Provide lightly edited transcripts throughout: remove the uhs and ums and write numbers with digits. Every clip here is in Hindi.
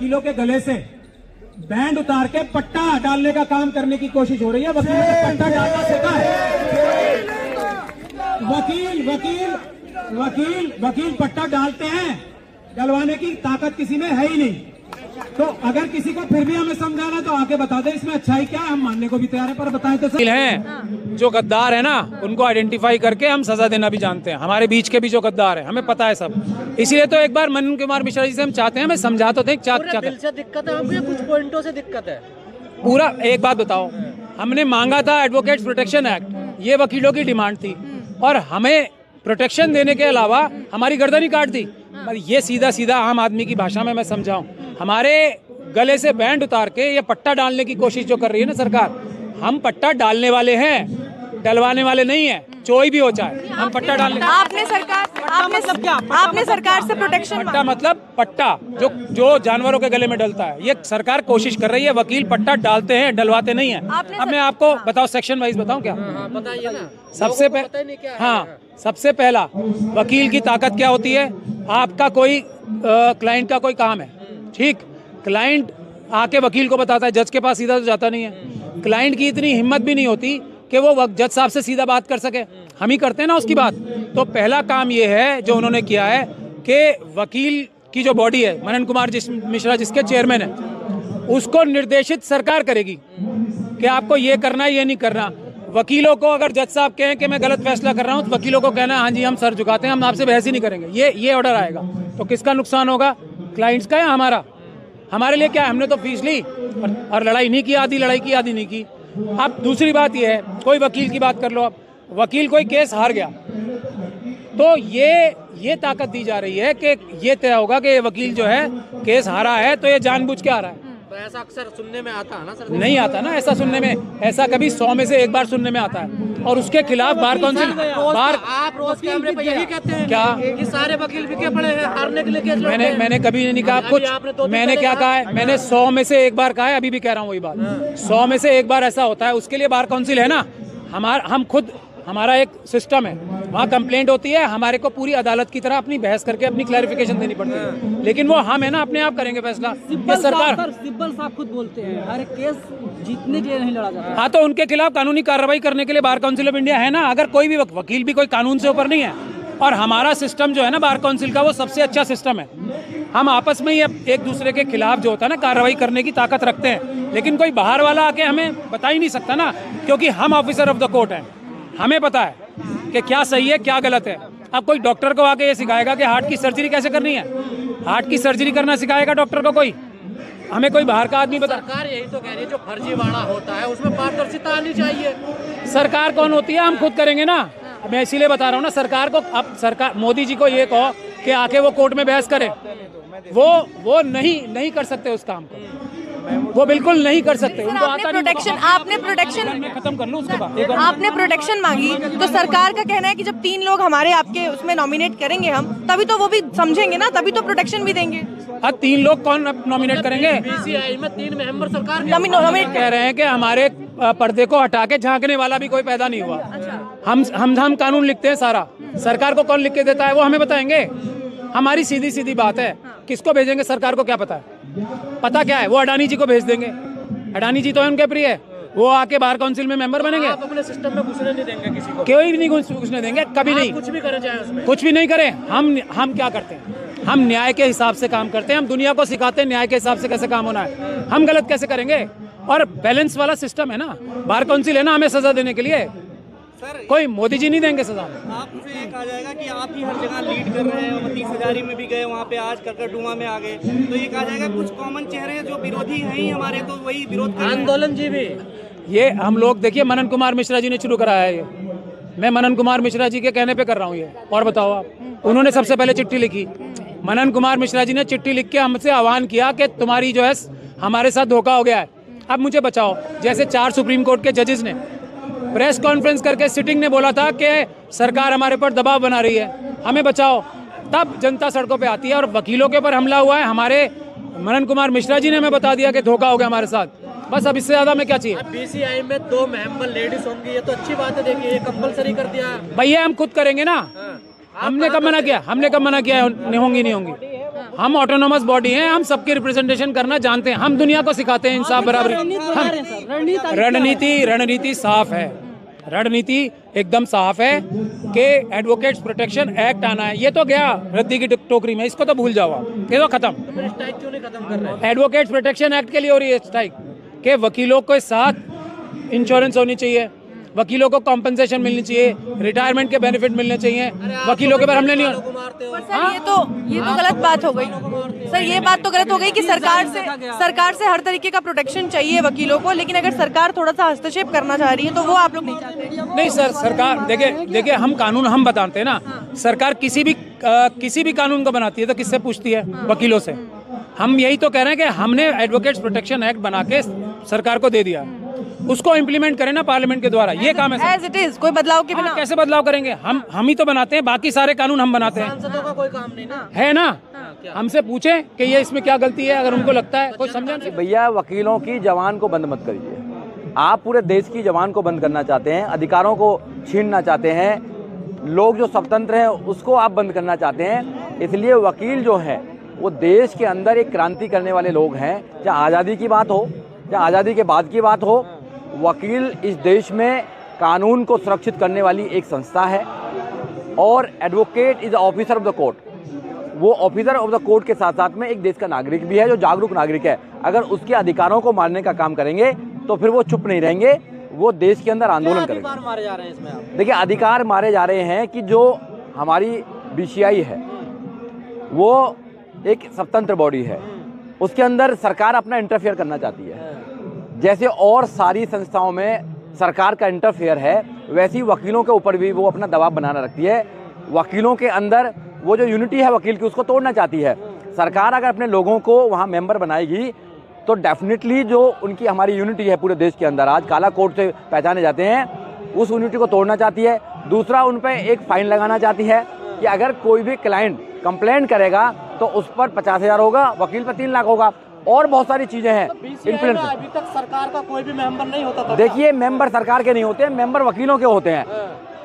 वकीलों के गले से बैंड उतार के पट्टा डालने का काम करने की कोशिश हो रही है। वकीलों को पट्टा डालना सीखा है। वकील पट्टा डालते हैं, डलवाने की ताकत किसी में है ही नहीं। तो अगर किसी को फिर भी हमें समझाना तो आके बता दे इसमें अच्छाई क्या है, हम मानने को भी तैयार है, पर बताएं तो सही। हैं जो गद्दार है ना, उनको आइडेंटिफाई करके हम सजा देना भी जानते हैं। हमारे बीच के भी जो गद्दार है हमें पता है सब। इसीलिए तो एक बार मनन कुमार मिश्रा जी से हम चाहते हैं, हमें समझा तो थे। दिल से दिक्कत है आपको या कुछ पॉइंटों से दिक्कत है? पूरा एक बात बताओ, हमने मांगा था एडवोकेट्स प्रोटेक्शन एक्ट, ये वकीलों की डिमांड थी, और हमें प्रोटेक्शन देने के अलावा हमारी गर्दन ही काट दी। ये सीधा सीधा आम आदमी की भाषा में मैं समझाऊं, हमारे गले से बैंड उतार के ये पट्टा डालने की कोशिश जो कर रही है ना सरकार, हम पट्टा डालने वाले हैं, डलवाने वाले नहीं है। कोई भी हो चाहे, हम पट्टा डालने। आपने सरकार से प्रोटेक्शन पट्टा मतलब पट्टा जो जानवरों के गले में डलता है, ये सरकार कोशिश कर रही है। वकील पट्टा डालते हैं, डलवाते नहीं है। अब मैं आपको बताओ, सेक्शन वाइज बताऊं क्या? बताइए ना। सबसे पहला वकील की ताकत क्या होती है? आपका कोई क्लाइंट का कोई काम है, ठीक, क्लाइंट आके वकील को बताता है, जज के पास सीधा तो जाता नहीं है। क्लाइंट की इतनी हिम्मत भी नहीं होती कि वो जज साहब से सीधा बात कर सके, हम ही करते हैं ना उसकी बात। तो पहला काम ये है जो उन्होंने किया है कि वकील की जो बॉडी है, मनन कुमार मिश्रा जिसके चेयरमैन है, उसको निर्देशित सरकार करेगी कि आपको ये करना है, ये नहीं करना। वकीलों को अगर जज साहब कहें कि मैं गलत फैसला कर रहा हूँ, तो वकीलों को कहना है हाँ जी हम सर झुकाते हैं, हम आपसे बहस ही नहीं करेंगे। ये ऑर्डर आएगा तो किसका नुकसान होगा? क्लाइंट्स का या हमारा? हमारे लिए क्या है, हमने तो फीस ली और लड़ाई नहीं की, आधी लड़ाई की आधी नहीं की। अब दूसरी बात यह है, कोई वकील की बात कर लो, अब वकील कोई केस हार गया तो ये ताकत दी जा रही है कि ये तय होगा कि ये वकील जो है केस हारा है तो ये जानबूझ के हारा है। तो ऐसा अक्सर सुनने में आता है ना सर? नहीं आता ना ऐसा सुनने में, ऐसा कभी 100 में से एक बार सुनने में आता है। और उसके खिलाफ बार काउंसिल आप रोज कैमरे पे यही कहते हैं क्या कि सारे वकील बिके पड़े हैं, हारने के लिए केस लड़ते हैं। मैंने कभी नहीं कहा कुछ। मैंने क्या कहा है? मैंने 100 में से एक बार कहा है, अभी भी कह रहा हूँ वही बात। 100 में से एक बार ऐसा होता है, उसके लिए बार काउंसिल है ना। हम खुद, हमारा एक सिस्टम है, वहाँ कंप्लेंट होती है, हमारे को पूरी अदालत की तरह अपनी बहस करके अपनी क्लैरिफिकेशन देनी पड़ती है। लेकिन वो हम है ना, अपने आप करेंगे फैसला। ये सरकार, सिब्बल साहब खुद बोलते हैं हर केस जीतने के लिए नहीं लड़ा जाता। हाँ, तो उनके खिलाफ कानूनी कार्रवाई करने के लिए बार काउंसिल ऑफ इंडिया है ना। अगर कोई भी वकील भी कोई कानून से ऊपर नहीं है, और हमारा सिस्टम जो है ना बार काउंसिल का, वो सबसे अच्छा सिस्टम है। हम आपस में ही एक दूसरे के खिलाफ जो होता है ना कार्रवाई करने की ताकत रखते हैं, लेकिन कोई बाहर वाला आके हमें बता ही नहीं सकता ना, क्योंकि हम ऑफिसर ऑफ द कोर्ट हैं, हमें पता है कि क्या सही है क्या गलत है। अब कोई डॉक्टर को आके ये सिखाएगा कि हार्ट की सर्जरी कैसे करनी है? हार्ट की सर्जरी करना सिखाएगा डॉक्टर को कोई? हमें कोई बाहर का आदमी बता। सरकार यही तो कह रही है, जो फर्जीवाड़ा होता है उसमें पारदर्शिता आनी चाहिए। सरकार कौन होती है? हम खुद करेंगे ना। मैं इसीलिए बता रहा हूँ ना, सरकार को, अब सरकार मोदी जी को ये कहो कि आके वो कोर्ट में बहस करे, वो नहीं कर सकते उस काम को, वो बिल्कुल नहीं कर सकते। उनको आता नहीं। आपने प्रोटेक्शन खत्म कर लूं उसके बाद। आपने प्रोटेक्शन मांगी तो सरकार का कहना है कि जब 3 लोग हमारे आपके उसमें नॉमिनेट करेंगे हम, तभी तो वो भी समझेंगे ना, तभी तो प्रोटेक्शन भी देंगे। 3 लोग कौन नॉमिनेट करेंगे? बीसीआई में 3 मेंबर सरकार नॉमिनेट कह रहे हैं कि हमारे पर्दे को हटा के झांकने वाला भी कोई पैदा नहीं हुआ। हम कानून लिखते हैं सारा, सरकार को कौन लिख के देता है वो हमें बताएंगे। हमारी सीधी सीधी बात है, किसको भेजेंगे? सरकार को क्या पता है? पता क्या है? वो अडानी जी को भेज देंगे। अडानी जी तो है उनके प्रिय, वो आके बार काउंसिल में मेंबर बनेंगे। आप अपने सिस्टम में घुसने नहीं देंगे किसी को? कोई भी नहीं घुसने देंगे, कभी नहीं। कुछ भी करें चाहे उसमें, कुछ भी नहीं करें। हम क्या करते हैं? हम न्याय के हिसाब से काम करते हैं। हम दुनिया को सिखाते हैं न्याय के हिसाब से कैसे काम होना है। हम गलत कैसे करेंगे? और बैलेंस वाला सिस्टम है ना, बार काउंसिल है ना हमें सजा देने के लिए। कोई मोदी जी नहीं देंगे सजा। आपसे ये कहा जाएगा कि आप ही हर जगह लीड कर रहे हैं, मतीस हजारी में भी गए, वहाँ पे आज करकरडुमा में आ गए, तो ये कहा जाएगा कुछ कॉमन चेहरे हैं जो विरोधी हैं ही हमारे, तो वही विरोध कर रहे हैं। आंदोलन जी भी ये हम लोग देखिए, मनन कुमार मिश्रा जी ने शुरू कराया है ये। मैं मनन कुमार मिश्रा जी के कहने पे कर रहा हूँ ये। और बताओ आप, उन्होंने सबसे पहले चिट्ठी लिखी। मनन कुमार मिश्रा जी ने चिट्ठी लिख के हमसे आह्वान किया कि तुम्हारी जो है हमारे साथ धोखा हो गया है, अब मुझे बचाओ। जैसे 4 सुप्रीम कोर्ट के जजेस ने प्रेस कॉन्फ्रेंस करके सिटिंग ने बोला था कि सरकार हमारे पर दबाव बना रही है, हमें बचाओ, तब जनता सड़कों पे आती है। और वकीलों के ऊपर हमला हुआ है, हमारे मनन कुमार मिश्रा जी ने हमें बता दिया कि धोखा हो गया हमारे साथ। बस अब इससे ज्यादा में क्या चाहिए? बीसीआई में 2 मेंबर लेडीज होंगी, ये तो अच्छी बात है। देखिए, ये कंपलसरी कर दिया भैया, हम खुद करेंगे ना। हमने कब मना किया? हमने कब मना किया होंगी नहीं होंगी? हम ऑटोनोमस बॉडी हैं, हम सबके रिप्रेजेंटेशन करना जानते हैं, हम दुनिया को सिखाते हैं इंसाफ बराबरी। रणनीति साफ है, रणनीति एकदम साफ है कि एडवोकेट्स प्रोटेक्शन एक्ट आना है। ये तो गया रद्दी की टोकरी में, इसको तो भूल जाओ आप, ये तो खत्म। स्ट्राइक क्यों नहीं खत्म कर रहे? एडवोकेट्स प्रोटेक्शन एक्ट के लिए हो रही है स्ट्राइक के वकीलों के साथ इंश्योरेंस होनी चाहिए, वकीलों को कॉम्पेंसेशन मिलनी चाहिए, रिटायरमेंट के बेनिफिट मिलने चाहिए, वकीलों के पर हमले नहीं हो। पर सर ये तो गलत बात हो गई सर, ये बात तो गलत हो गई कि सरकार से हर तरीके का प्रोटेक्शन चाहिए वकीलों को, लेकिन अगर सरकार थोड़ा सा हस्तक्षेप करना चाह रही है तो वो आप लोग नहीं चाहते? नहीं सर, सरकार देखिए हम कानून हम बताते हैं ना, सरकार किसी भी कानून को बनाती है तो किससे पूछती है? वकीलों से। हम यही तो कह रहे हैं कि हमने एडवोकेट्स प्रोटेक्शन एक्ट बना के सरकार को दे दिया, उसको इम्प्लीमेंट करें ना पार्लियामेंट के द्वारा, ये काम है। एज इट इज, कोई बदलाव के बिना कैसे बदलाव करेंगे? हम ही तो बनाते हैं, बाकी सारे कानून हम बनाते हैं, सांसदों का कोई काम नहीं ना है ना? हमसे पूछें कि ये इसमें क्या गलती है, अगर उनको लगता है कोई समझा। भैया वकीलों की जवान को बंद मत करिए, आप पूरे देश की जवान को बंद करना चाहते हैं, अधिकारों को छीनना चाहते हैं, लोग जो स्वतंत्र हैं उसको आप बंद करना चाहते हैं। इसलिए वकील जो है वो देश के अंदर एक क्रांति करने वाले लोग हैं। चाहे आज़ादी की बात हो, चाहे आज़ादी के बाद की बात हो, वकील इस देश में कानून को सुरक्षित करने वाली एक संस्था है। और advocate is officer of the court, वो ऑफिसर ऑफ द कोर्ट के साथ साथ में एक देश का नागरिक भी है, जो जागरूक नागरिक है। अगर उसके अधिकारों को मारने का काम करेंगे तो फिर वो चुप नहीं रहेंगे, वो देश के अंदर आंदोलन करेंगे। अधिकार मारे जा रहे हैं इसमें आप? देखिए अधिकार मारे जा रहे हैं कि जो हमारी BCI है वो एक स्वतंत्र बॉडी है, उसके अंदर सरकार अपना इंटरफेयर करना चाहती है। जैसे और सारी संस्थाओं में सरकार का इंटरफेयर है, वैसे ही वकीलों के ऊपर भी वो अपना दबाव बनाना रखती है। वकीलों के अंदर वो जो यूनिटी है वकील की, उसको तोड़ना चाहती है सरकार। अगर अपने लोगों को वहाँ मेंबर बनाएगी तो डेफिनेटली जो उनकी हमारी यूनिटी है पूरे देश के अंदर, आज काला कोड से पहचाने जाते हैं, उस यूनिटी को तोड़ना चाहती है। दूसरा, उन पर एक फाइन लगाना चाहती है कि अगर कोई भी क्लाइंट कंप्लेंट करेगा तो उस पर 50,000 होगा, वकील पर 3 लाख होगा, और बहुत सारी चीजें हैं। BCI में अभी तक सरकार का कोई भी मेंबर नहीं होता था। देखिए मेंबर सरकार के नहीं होते, मेंबर वकीलों के होते हैं,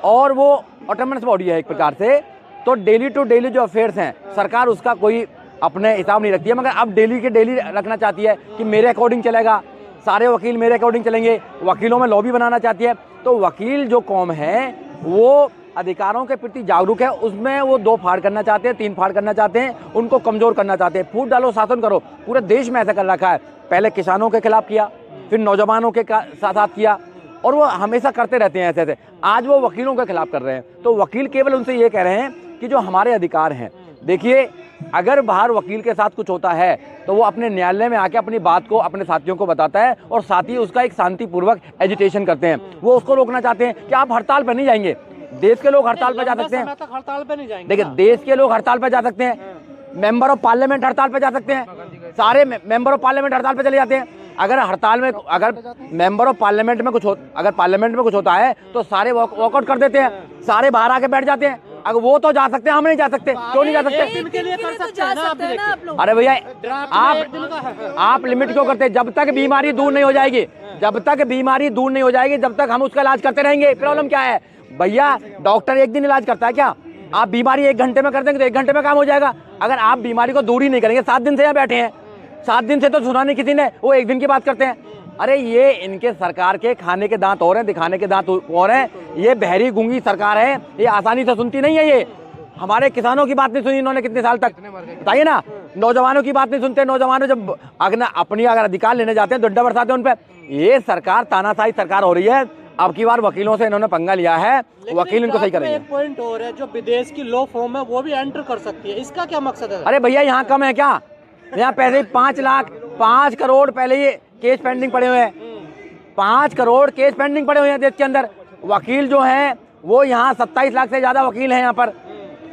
और वो ऑटोनमस बॉडी है एक प्रकार से। तो डेली टू डेली जो अफेयर्स हैं सरकार उसका कोई अपने हिसाब नहीं रखती है, मगर अब डेली के डेली रखना चाहती है कि मेरे अकॉर्डिंग चलेगा, सारे वकील मेरे अकॉर्डिंग चलेंगे, वकीलों में लॉबी बनाना चाहती है। तो वकील जो कौम है वो अधिकारों के प्रति जागरूक है, उसमें वो 2 फाड़ करना चाहते हैं, 3 फाड़ करना चाहते हैं, उनको कमजोर करना चाहते हैं। फूट डालो शासन करो, पूरे देश में ऐसा कर रखा है। पहले किसानों के खिलाफ किया, फिर नौजवानों के साथ किया, और वो हमेशा करते रहते हैं ऐसे। आज वो वकीलों के खिलाफ कर रहे हैं। तो वकील केवल उनसे ये कह रहे हैं कि जो हमारे अधिकार हैं, देखिए अगर बाहर वकील के साथ कुछ होता है तो वो अपने न्यायालय में आके अपनी बात को अपने साथियों को बताता है, और साथ ही उसका एक शांतिपूर्वक एजिटेशन करते हैं। वो उसको रोकना चाहते हैं कि आप हड़ताल पर नहीं जाएंगे। देश के लोग हड़ताल पर जा सकते हैं, तक हड़ताल पे नहीं जाएंगे। देखिए देश के लोग हड़ताल पर जा सकते हैं, मेंबर ऑफ पार्लियामेंट हड़ताल पर जा सकते हैं, सारे मेंबर ऑफ पार्लियामेंट हड़ताल पर चले जाते हैं। अगर हड़ताल में अगर मेंबर ऑफ पार्लियामेंट में अगर पार्लियामेंट में कुछ होता है तो सारे वॉकआउट कर देते हैं, सारे बाहर आके बैठ जाते हैं। अगर वो तो जा सकते हैं, हम नहीं जा सकते। क्यों नहीं जा सकते? के लिए कर सकते हैं ना आप लोग। अरे भैया आप लिमिट क्यों करते हैं? जब तक बीमारी दूर नहीं हो जाएगी, जब तक बीमारी दूर नहीं हो जाएगी, जब तक हम उसका इलाज करते रहेंगे। प्रॉब्लम क्या है भैया? डॉक्टर एक दिन इलाज करता है क्या? आप बीमारी 1 घंटे में कर देंगे तो 1 घंटे में काम हो जाएगा। अगर आप बीमारी को दूर ही नहीं करेंगे, 7 दिन से यहाँ बैठे हैं, 7 दिन से तो सुना नहीं किसी ने, वो 1 दिन की बात करते हैं। अरे ये इनके सरकार के खाने के दांत और हैं, दिखाने के दांत और हैं। ये बहरी गूंगी सरकार है, ये आसानी से सुनती नहीं है। ये हमारे किसानों की बात नहीं सुनी इन्होंने कितने साल तक, बताइए ना। नौजवानों की बात नहीं सुनते, नौजवानों जब अपनी अगर अधिकार लेने जाते हैं तो डंडा बरसाते हैं उन पर। ये सरकार तानाशाही सरकार हो रही है। अब की बार वकीलों से इन्होंने पंगा लिया है, वकील इनको सही करेंगे। एक पॉइंट और है, जो विदेश की लॉ फॉर्म है वो भी एंटर कर सकती है, इसका क्या मकसद है? अरे भैया यहाँ कम है क्या? यहाँ पैसे 5 करोड़ पहले ये केस पेंडिंग पड़े हुए हैं, 5 करोड़ केस पेंडिंग पड़े हुए हैं देश के अंदर। वकील जो हैं वो यहाँ 27 लाख से ज्यादा वकील हैं यहाँ पर।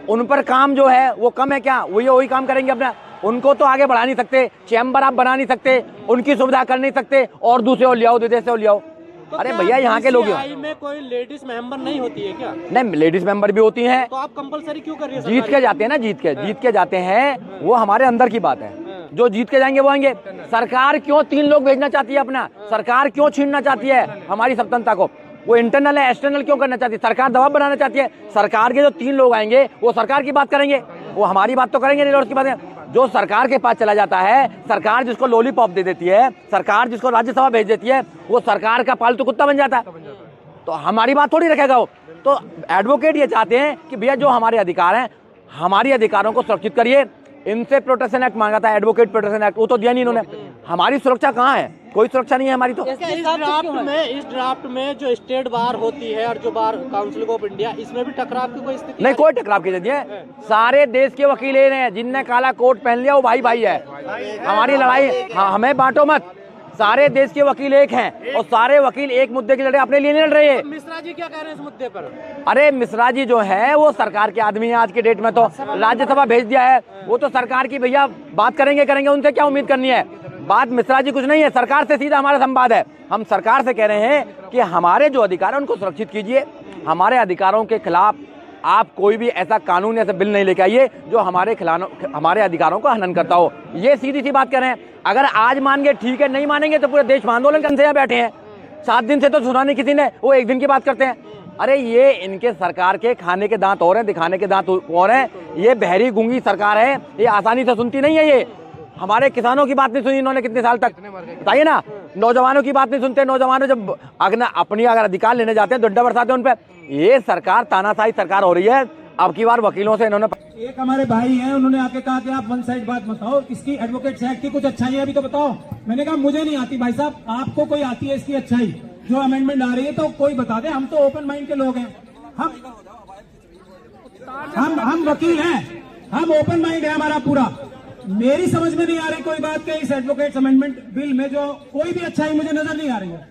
उन पर काम जो है वो कम है क्या? वही काम करेंगे अपना। उनको तो आगे बढ़ा नहीं सकते, चैम्बर आप बना नहीं सकते, उनकी सुविधा कर नहीं सकते, और दूसरे और ले आओ, विदेश से और ले आओ। तो अरे भैया यहाँ के लोग में कोई लेडीज मेंबर नहीं होती है क्या? नहीं, लेडीज मेंबर भी होती हैं। तो आप कंपलसरी क्यों कर रही है? जीत के जाते हैं ना, जीत के जाते हैं, वो हमारे अंदर की बात है। जो जीत के जाएंगे वो आएंगे। सरकार क्यों 3 लोग भेजना चाहती है अपना? सरकार क्यों छीनना चाहती है हमारी स्वतंत्रता को? वो इंटरनल है, एक्सटर्नल क्यों करना चाहती है? सरकार दबाव बनाना चाहती है। सरकार के जो 3 लोग आएंगे वो सरकार की बात करेंगे, वो हमारी बात तो करेंगे नहीं। और उसकी बात जो सरकार के पास चला जाता है, सरकार जिसको लॉलीपॉप दे देती है, सरकार जिसको राज्यसभा भेज देती है, वो सरकार का पालतू कुत्ता बन जाता है। तो हमारी बात थोड़ी रखेगा वो। तो एडवोकेट ये चाहते हैं कि भैया जो हमारे अधिकार हैं, हमारी अधिकारों को सुरक्षित करिए। इनसे प्रोटेक्शन एक्ट मांगा था, एडवोकेट प्रोटेक्शन एक्ट, वो तो दिया नहीं इन्होंने। हमारी सुरक्षा कहाँ है? कोई सुरक्षा नहीं है हमारी। तो इस ड्राफ्ट में जो स्टेट बार होती है और जो बार काउंसिल ऑफ इंडिया, इसमें भी टकराव की कोई स्थिति नहीं, कोई टकराव की नहीं है। सारे देश के वकील हैं, जिनने काला कोट पहन लिया वो भाई भाई है। हमारी लड़ाई, हाँ, हमें बांटो मत। सारे देश के वकील एक हैं और सारे वकील एक मुद्दे की लड़ाई अपने लिए नहीं लड़ रहे हैं। मिश्रा जी क्या कह रहे हैं इस मुद्दे पर? अरे मिश्रा जी जो है वो सरकार के आदमी है। आज के डेट में तो राज्यसभा भेज दिया है, वो तो सरकार की भैया बात करेंगे, उनसे क्या उम्मीद करनी है? बात मिश्रा जी कुछ नहीं है, सरकार से सीधा हमारा संवाद है। हम सरकार से कह रहे हैं कि हमारे जो अधिकार है उनको सुरक्षित कीजिए। हमारे अधिकारों के खिलाफ आप कोई भी ऐसा कानून ऐसा बिल नहीं लेके आइए जो हमारे अधिकारों को हनन करता हो। ये सीधी सी बात कर रहे हैं। अगर आज मान गए ठीक है, नहीं मानेंगे तो पूरे देश में आंदोलन करने यहाँ बैठे हैं। 7 दिन से तो सुना नहीं किसी ने, वो 1 दिन की बात करते हैं। अरे ये इनके सरकार के खाने के दांत और हैं, दिखाने के दांत और हैं। ये बहरी गूंगी सरकार है, ये आसानी से सुनती नहीं है। ये हमारे किसानों की बात नहीं सुनी इन्होंने कितने साल तक, बताइए ना। नौजवानों की बात नहीं सुनते। नौजवानों जब अपनी अगर अधिकार लेने जाते हैं डंडा बरसाते हैं उन पे। ये सरकार तानाशाही सरकार हो रही है। अब की बार वकीलों से इन्होंने, एक हमारे भाई हैं, उन्होंने आके कहा कि आप वन साइड बात बताओ, इसकी एडवोकेट्स एक्ट की कुछ अच्छाइयां भी तो बताओ। मैंने कहा मुझे नहीं आती भाई साहब, आपको कोई आती है इसकी अच्छाई? जो अमेंडमेंट आ रही है तो कोई बता दे। हम तो ओपन माइंड के लोग हैं, हम वकील हैं, हम ओपन माइंड है हमारा पूरा। मेरी समझ में नहीं आ रही कोई बात के इस एडवोकेट्स अमेंडमेंट बिल में जो कोई भी अच्छाई मुझे नजर नहीं आ रही है।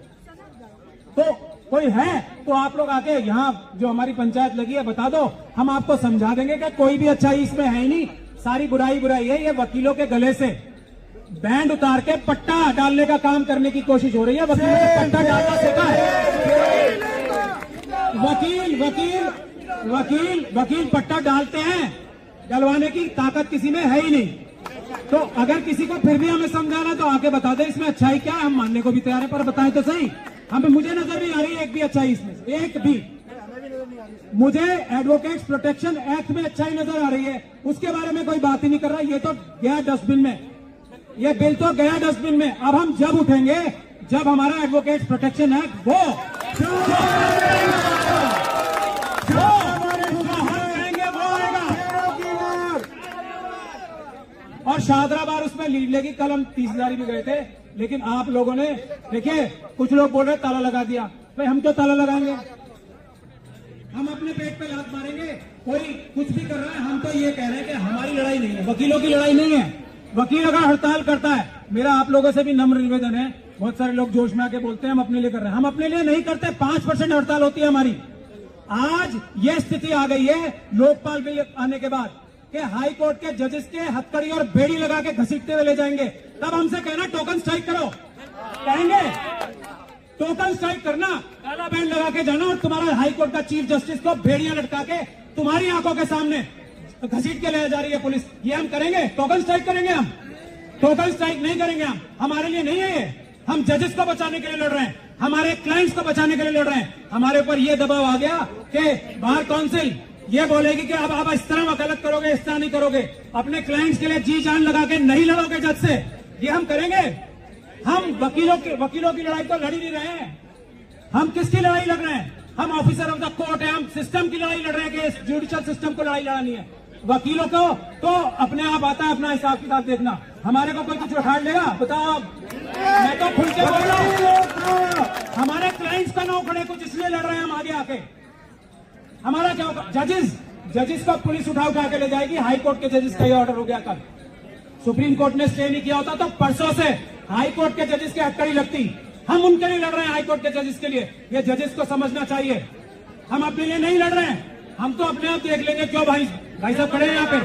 तो कोई है तो आप लोग आके यहाँ जो हमारी पंचायत लगी है बता दो, हम आपको समझा देंगे कि कोई भी अच्छाई इसमें है ही नहीं, सारी बुराई बुराई है। ये वकीलों के गले से बैंड उतार के पट्टा डालने का काम करने की कोशिश हो रही है। वकीलों को पट्टा डालना सीखा है। वकील पट्टा डालते हैं, डलवाने की ताकत किसी में है ही नहीं। तो अगर किसी को फिर भी हमें समझाना तो आके बता दे इसमें अच्छाई क्या है, हम मानने को भी तैयार है, पर बताएं तो सही। मुझे नजर नहीं आ रही एक भी अच्छाई इसमें, एक भी। मुझे एडवोकेट्स प्रोटेक्शन एक्ट में अच्छाई नजर आ रही है, उसके बारे में कोई बात ही नहीं कर रहा। ये तो गया डस्टबिन में, ये बिल तो गया डस्टबिन में। अब हम जब उठेंगे जब हमारा एडवोकेट्स प्रोटेक्शन एक्ट वो और शाहदरा बार उसमें लीड लेगी। कल हम 30,000 भी गए थे, लेकिन आप लोगों ने देखिए, कुछ लोग बोल रहे ताला लगा दिया। भाई हम क्यों ताला लगाएंगे? हम अपने पेट पे लात मारेंगे? कोई कुछ भी कर रहा है, हम तो ये कह रहे हैं कि हमारी लड़ाई नहीं है, वकीलों की लड़ाई नहीं है। वकील अगर हड़ताल करता है, मेरा आप लोगों से भी नम्र निवेदन है, बहुत सारे लोग जोश में आके बोलते हैं हम अपने लिए कर रहे हैं, हम अपने लिए नहीं करते। 5% हड़ताल होती है हमारी। आज ये स्थिति आ गई है लोकपाल बिल आने के बाद कि हाई कोर्ट के जजेस के हथकड़ी और बेड़ी लगा के घसीटते हुए ले जाएंगे। तब हमसे कहना टोकन स्ट्राइक करो, कहेंगे टोकन स्ट्राइक करना, काला बैंड लगा के जाना और तुम्हारा हाई कोर्ट का चीफ जस्टिस को बेड़ियां लटका के तुम्हारी आंखों के सामने घसीट के ले जा रही है पुलिस। ये हम करेंगे? टोकन स्ट्राइक करेंगे हम? टोकन स्ट्राइक नहीं करेंगे हम। हमारे लिए नहीं है ये। हम जजेस को बचाने के लिए लड़ रहे हैं, हमारे क्लाइंट्स को बचाने के लिए लड़ रहे हैं। हमारे ऊपर ये दबाव आ गया कि बार काउंसिल ये बोलेगी कि अब आप इस तरह वकालत करोगे, इस तरह नहीं करोगे, अपने क्लाइंट्स के लिए जी जान लगा के नहीं लड़ोगे जज से। ये हम करेंगे? हम वकीलों की लड़ाई तो लड़ ही नहीं रहे हैं। हम किसकी लड़ाई लड़ रहे हैं? हम ऑफिसर ऑफ द कोर्ट है, हम सिस्टम की लड़ाई लड़ रहे हैं कि इस जुडिशियल सिस्टम को लड़ाई लड़ानी है। वकीलों को तो अपने आप आता है, अपना हिसाब किताब देखना। हमारे को कोई कुछ उखाड़ लेगा? बताओ। मैं तो खुल के बोल रहा हूं, हमारे क्लाइंट्स का ना उखड़े कुछ, इसलिए लड़ रहे हैं हम आगे आके। हमारा क्या होगा? जजेस को पुलिस उठा के ले जाएगी। हाई कोर्ट के जजेस का ये ऑर्डर हो गया कल। सुप्रीम कोर्ट ने स्टे नहीं किया होता तो परसों से हाई कोर्ट के जजेस की हथकड़ी लगती। हम उनके लिए लड़ रहे हैं, हाई कोर्ट के जजेस के लिए। ये जजेस को समझना चाहिए, हम अपने लिए नहीं लड़ रहे हैं। हम तो अपने आप देख लेंगे। क्यों भाई साहब खड़े हैं यहाँ पे?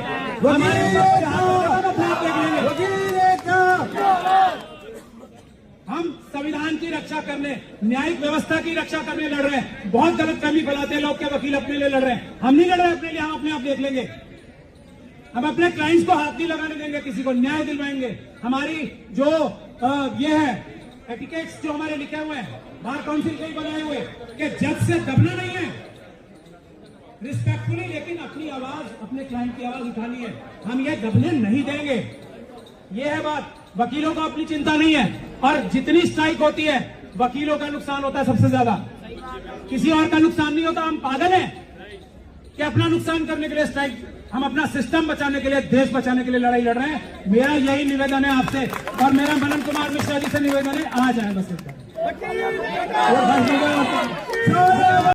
हम संविधान की रक्षा करने, न्यायिक व्यवस्था की रक्षा करने लड़ रहे हैं। बहुत गलत फहमी फैलाते हैं लोग के वकील अपने लिए लड़ रहे हैं। हम नहीं लड़ रहे अपने लिए, हम अपने आप देख लेंगे। हम अपने क्लाइंट्स को हाथ नहीं लगाने देंगे, किसी को न्याय दिलवाएंगे। हमारी जो ये है एटिकेट्स जो हमारे लिखे हुए हैं, बार काउंसिल के ही बनाए हुए, कि जज से दबना नहीं है। रिस्पेक्टफुली, लेकिन अपनी आवाज, अपने क्लाइंट की आवाज उठानी है। हम ये दबने नहीं देंगे, ये है बात। वकीलों को अपनी चिंता नहीं है, और जितनी स्ट्राइक होती है वकीलों का नुकसान होता है सबसे ज्यादा, किसी और का नुकसान नहीं होता। हम पागल हैं कि अपना नुकसान करने के लिए स्ट्राइक? हम अपना सिस्टम बचाने के लिए, देश बचाने के लिए लड़ाई लड़ रहे हैं। मेरा यही निवेदन है आपसे, और मेरा मनन कुमार मिश्रा जी से निवेदन है, आ जाए बस।